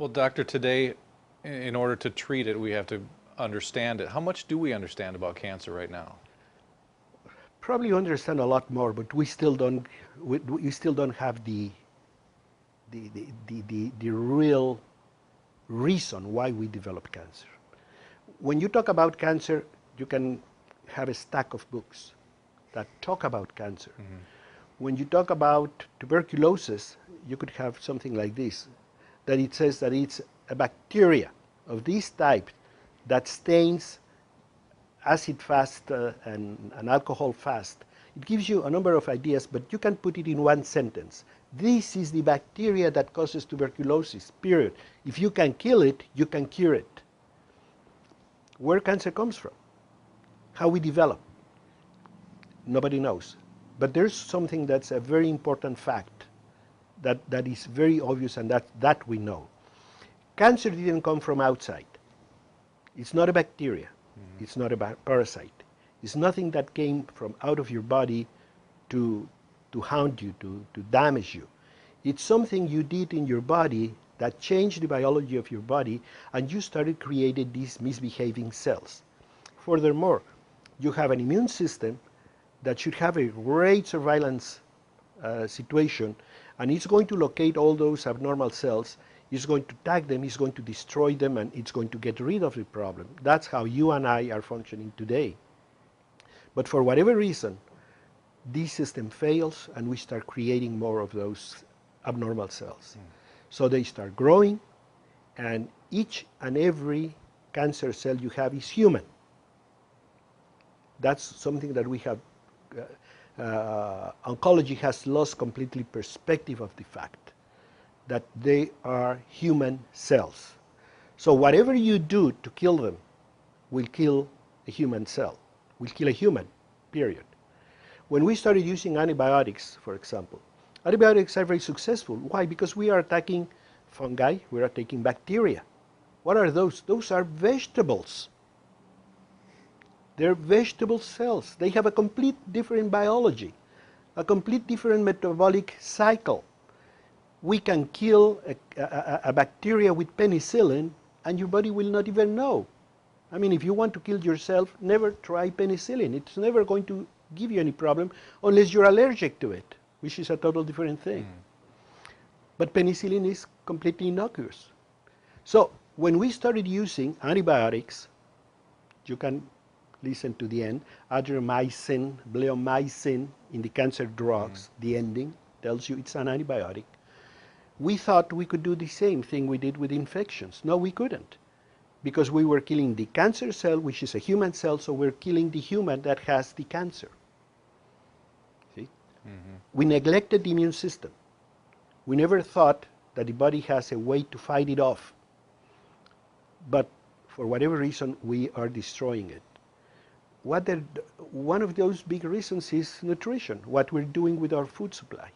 Well, doctor, today, in order to treat it, we have to understand it. How much do we understand about cancer right now? Probably understand a lot more, but we still don't have the real reason why we develop cancer. When you talk about cancer, you can have a stack of books that talk about cancer. Hmm. When you talk about tuberculosis, you could have something like this, that it says that it's a bacteria of this type that stains acid fast and alcohol fast. It gives you a number of ideas, but you can put it in one sentence. This is the bacteria that causes tuberculosis, period. If you can kill it, you can cure it. Where cancer comes from, how we develop, nobody knows. But there's something that's a very important fact that is very obvious, and that we know. Cancer didn't come from outside. It's not a bacteria. Hmm. It's not a parasite. It's nothing that came from out of your body to, to harm you, to damage you. It's something you did in your body that changed the biology of your body, and you started creating these misbehaving cells. Furthermore, you have an immune system that should have a great surveillance situation, and it's going to locate all those abnormal cells, it's going to tag them, it's going to destroy them, and it's going to get rid of the problem. That's how you and I are functioning today. But for whatever reason, this system fails, and we start creating more of those abnormal cells. Mm. So they start growing, and each and every cancer cell you have is human. That's something that we have. Oncology has lost completely perspective of the fact that they are human cells. So whatever you do to kill them will kill a human cell, will kill a human, period. When we started using antibiotics, for example, antibiotics are very successful. Why? Because we are attacking fungi, we are attacking bacteria. What are those? Those are vegetables. They're vegetable cells. They have a complete different biology, a complete different metabolic cycle. We can kill a bacteria with penicillin, and your body will not even know. I mean, if you want to kill yourself, never try penicillin. It's never going to give you any problem unless you're allergic to it, which is a total different thing. Mm. But penicillin is completely innocuous. So when we started using antibiotics, you can listen to the end, adriamycin, bleomycin in the cancer drugs, the ending tells you it's an antibiotic. We thought we could do the same thing we did with infections. No, we couldn't, because we were killing the cancer cell, which is a human cell, so we're killing the human that has the cancer. See? Hmm. We neglected the immune system. We never thought that the body has a way to fight it off. But for whatever reason, we are destroying it. One of those big reasons is nutrition, what we're doing with our food supply,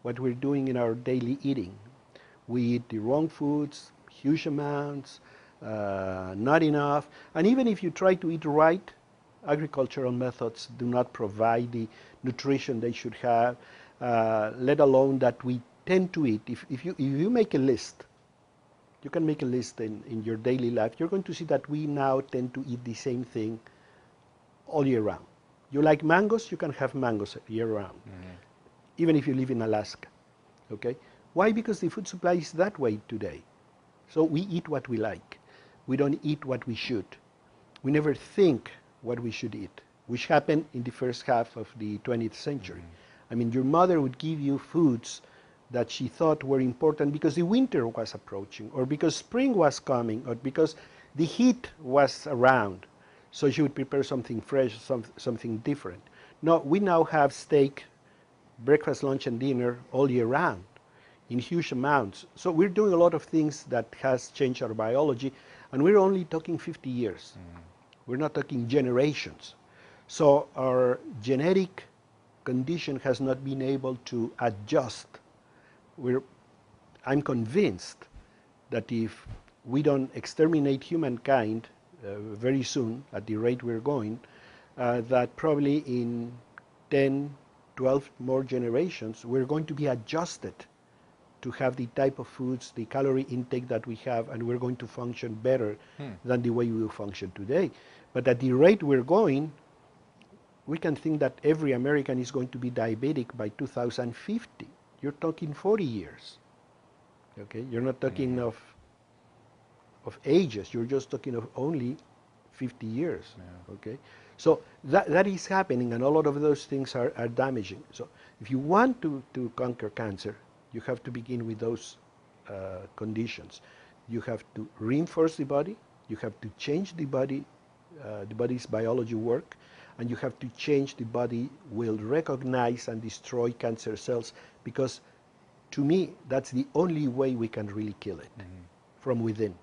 what we're doing in our daily eating. We eat the wrong foods, huge amounts, not enough. And even if you try to eat right, agricultural methods do not provide the nutrition they should have, let alone that we tend to eat. If you make a list, you can make a list in your daily life, you're going to see that we now tend to eat the same thing all year round. You like mangoes, you can have mangoes year round, even if you live in Alaska. Okay? Why? Because the food supply is that way today. So we eat what we like. We don't eat what we should. We never think what we should eat, which happened in the first half of the 20th century. I mean, your mother would give you foods that she thought were important because the winter was approaching, or because spring was coming, or because the heat was around. So she would prepare something fresh, something different. No, we now have steak, breakfast, lunch, and dinner all year round in huge amounts. So we're doing a lot of things that has changed our biology, and we're only talking 50 years. We're not talking generations. So our genetic condition has not been able to adjust. I'm convinced that if we don't exterminate humankind very soon, at the rate we're going, that probably in 10, 12 more generations, we're going to be adjusted to have the type of foods, the calorie intake that we have, and we're going to function better than the way we will function today. But at the rate we're going, we can think that every American is going to be diabetic by 2050. You're talking 40 years. Okay, you're not talking of ages. You're just talking of only 50 years. Yeah. Okay, so that is happening, and a lot of those things are damaging. So if you want to conquer cancer, you have to begin with those conditions. You have to reinforce the body. You have to change the body's biology work, and you have to change the body will recognize and destroy cancer cells, because to me that's the only way we can really kill it from within.